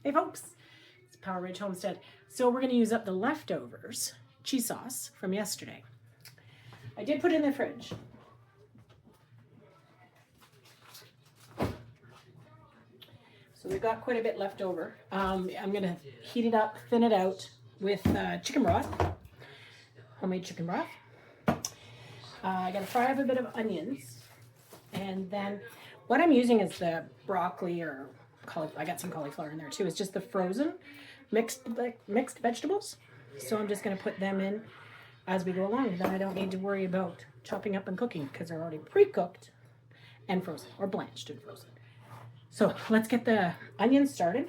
Hey folks, it's Power Ridge Homestead. So we're going to use up the leftovers cheese sauce from yesterday. I did put it in the fridge. So we've got quite a bit left over. I'm going to heat it up, thin it out with chicken broth, homemade chicken broth. I got to fry up a bit of onions, and then what I'm using is the broccoli or I got some cauliflower in there too. It's just the frozen mixed vegetables. So I'm just going to put them in as we go along. Then I don't need to worry about chopping up and cooking because they're already pre-cooked and frozen, or blanched and frozen. So let's get the onions started.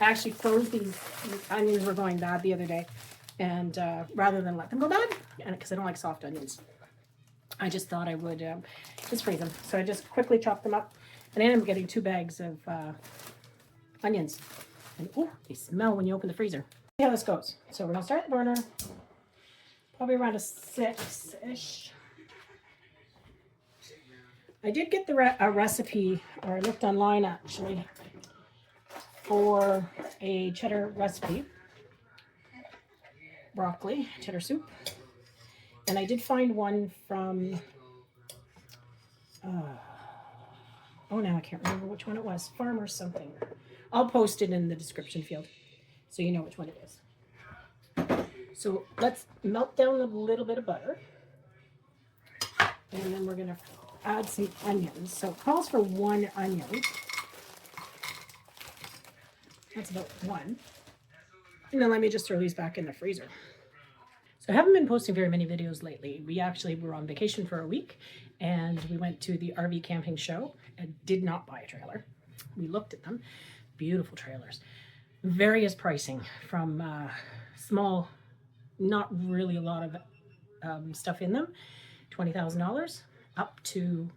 I actually froze these onions were going bad the other day, and rather than let them go bad, and because I don't like soft onions, I just thought I would just freeze them. So I just quickly chopped them up, and I ended up getting 2 bags of onions. And oh, they smell when you open the freezer. See how this goes. So we're gonna start the burner, probably around a 6-ish. I did get a recipe, or I looked online actually, for a cheddar recipe, broccoli, cheddar soup. And I did find one from, now I can't remember which one it was, Farmer something. I'll post it in the description field so you know which one it is. So let's melt down a little bit of butter. And then we're going to add some onions. So it calls for 1 onion. That's about 1. And then let me just throw these back in the freezer. So I haven't been posting very many videos lately. We actually were on vacation for a week, and we went to the RV camping show and did not buy a trailer. We looked at them. Beautiful trailers. Various pricing from small, not really a lot of stuff in them, $20,000, up to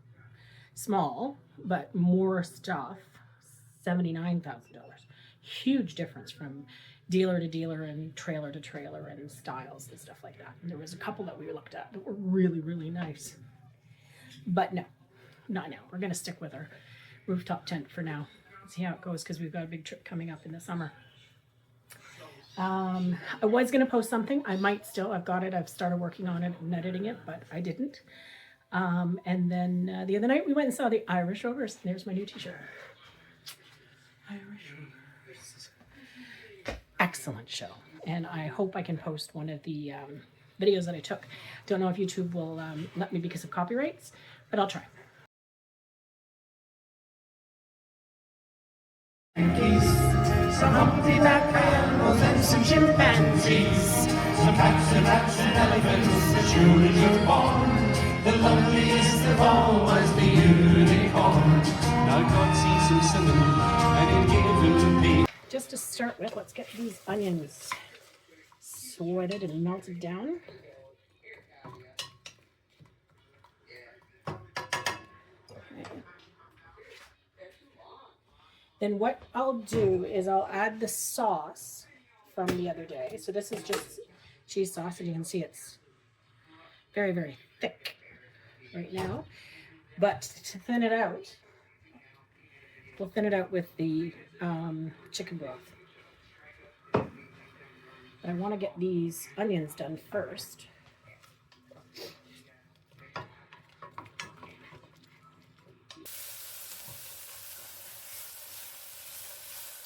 small, but more stuff, $79,000. Huge difference from dealer to dealer and trailer to trailer and styles and stuff like that. And there was a couple that we looked at that were really, really nice. But no, not now. We're going to stick with our rooftop tent for now. See how it goes, because we've got a big trip coming up in the summer. I was going to post something. I might still. I've got it. I've started working on it and editing it, but I didn't. And then the other night we went and saw the Irish Rovers. There's my new t-shirt. Irish Rovers. Excellent show. And I hope I can post one of the videos that I took. Don't know if YouTube will let me because of copyrights, but I'll try. Some humpty-back animals and some chimpanzees, some cats and rats and elephants, the children of barn. The loveliest of all was the unicorn. Now God sees some cinnamon and it gave him peace. Just to start with, let's get these onions sweated and melted down. Then what I'll do is I'll add the sauce from the other day. So this is just cheese sauce, and you can see it's very, very thick right now. But to thin it out, we'll thin it out with the chicken broth. But I want to get these onions done first.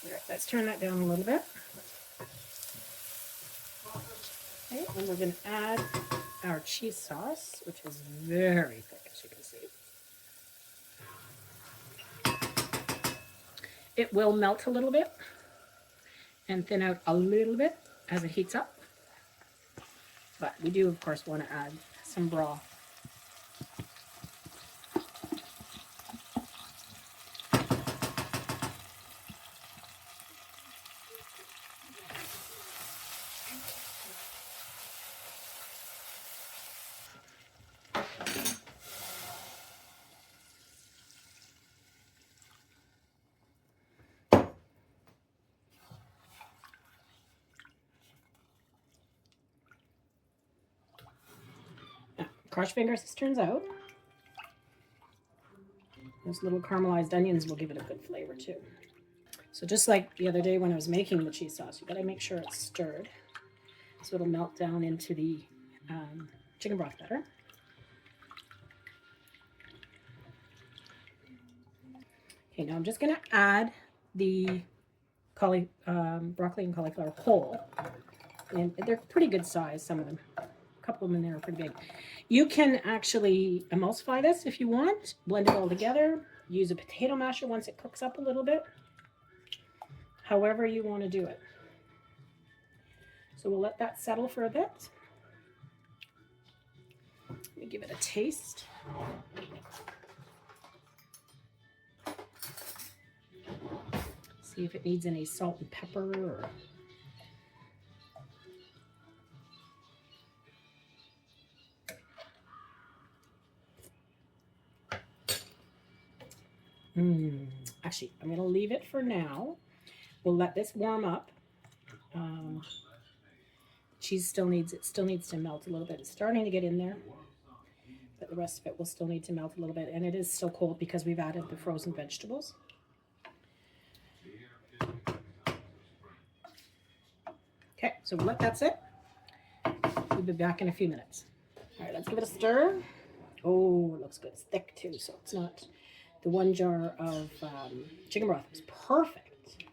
Alright, let's turn that down a little bit. Okay, and we're going to add our cheese sauce, which is very thick, as you can see. It will melt a little bit and thin out a little bit as it heats up. But we do, of course, want to add some broth. Crush fingers, this turns out. Those little caramelized onions will give it a good flavor too. So just like the other day when I was making the cheese sauce, you got to make sure it's stirred so it'll melt down into the chicken broth better. Okay, now I'm just going to add the broccoli and cauliflower whole. And they're pretty good size, some of them. A couple of them in there are pretty big. You can actually emulsify this if you want. Blend it all together. Use a potato masher once it cooks up a little bit. However you want to do it. So we'll let that settle for a bit. Let me give it a taste. See if it needs any salt and pepper or... Actually, I'm going to leave it for now. We'll let this warm up. Cheese still needs to melt a little bit. It's starting to get in there, but the rest of it will still need to melt a little bit. And it is still cold because we've added the frozen vegetables. Okay, so we'll let that sit. We'll be back in a few minutes. All right, let's give it a stir. Oh, it looks good. It's thick too, so it's not... The one jar of chicken broth was perfect.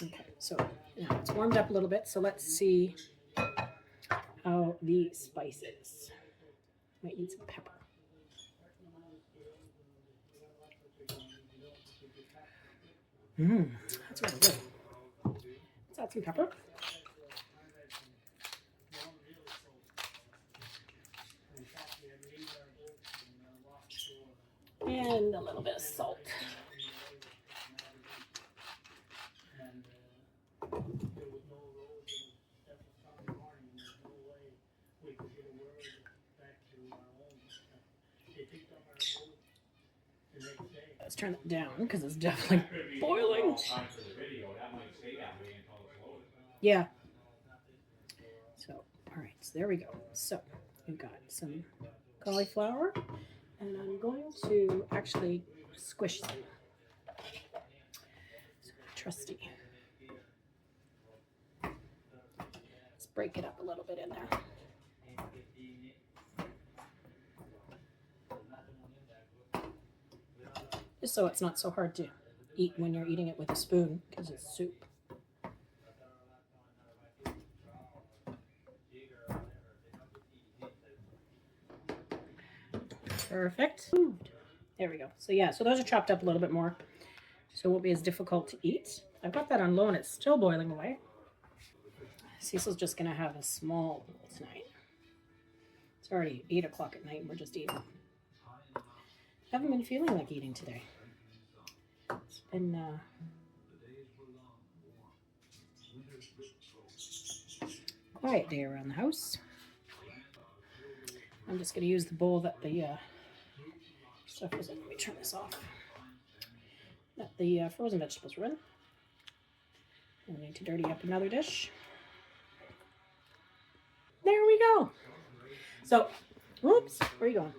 Okay, so now it's warmed up a little bit, so let's see how the spices. Might need some pepper. That's really good. Let's add some pepper. And a little bit of salt. Let's turn it down because it's definitely boiling. Yeah. So, all right, so there we go. So, we've got some cauliflower. And I'm going to actually squish them. So trusty. Let's break it up a little bit in there. Just so it's not so hard to eat when you're eating it with a spoon because it's soup. Perfect. There we go. So yeah, so those are chopped up a little bit more, so it won't be as difficult to eat. I've got that on low and it's still boiling away. Cecil's just gonna have a small bowl tonight. It's already 8 o'clock at night and we're just eating. Haven't been feeling like eating today. It's been quiet day around the house. I'm just gonna use the bowl that the stuff was in. Let me turn this off. That the frozen vegetables were in. I need to dirty up another dish. There we go. So, whoops, where are you going?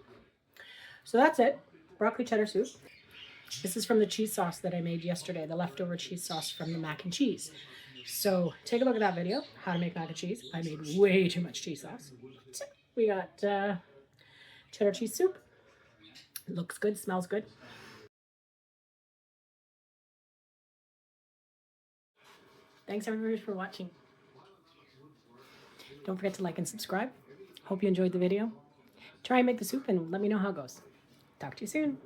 So that's it. Broccoli cheddar soup. This is from the cheese sauce that I made yesterday, the leftover cheese sauce from the mac and cheese. So take a look at that video, how to make mac and cheese. I made way too much cheese sauce. We got cheddar cheese soup. It looks good, smells good. Thanks everybody for watching. Don't forget to like and subscribe. Hope you enjoyed the video. Try and make the soup and let me know how it goes. Talk to you soon.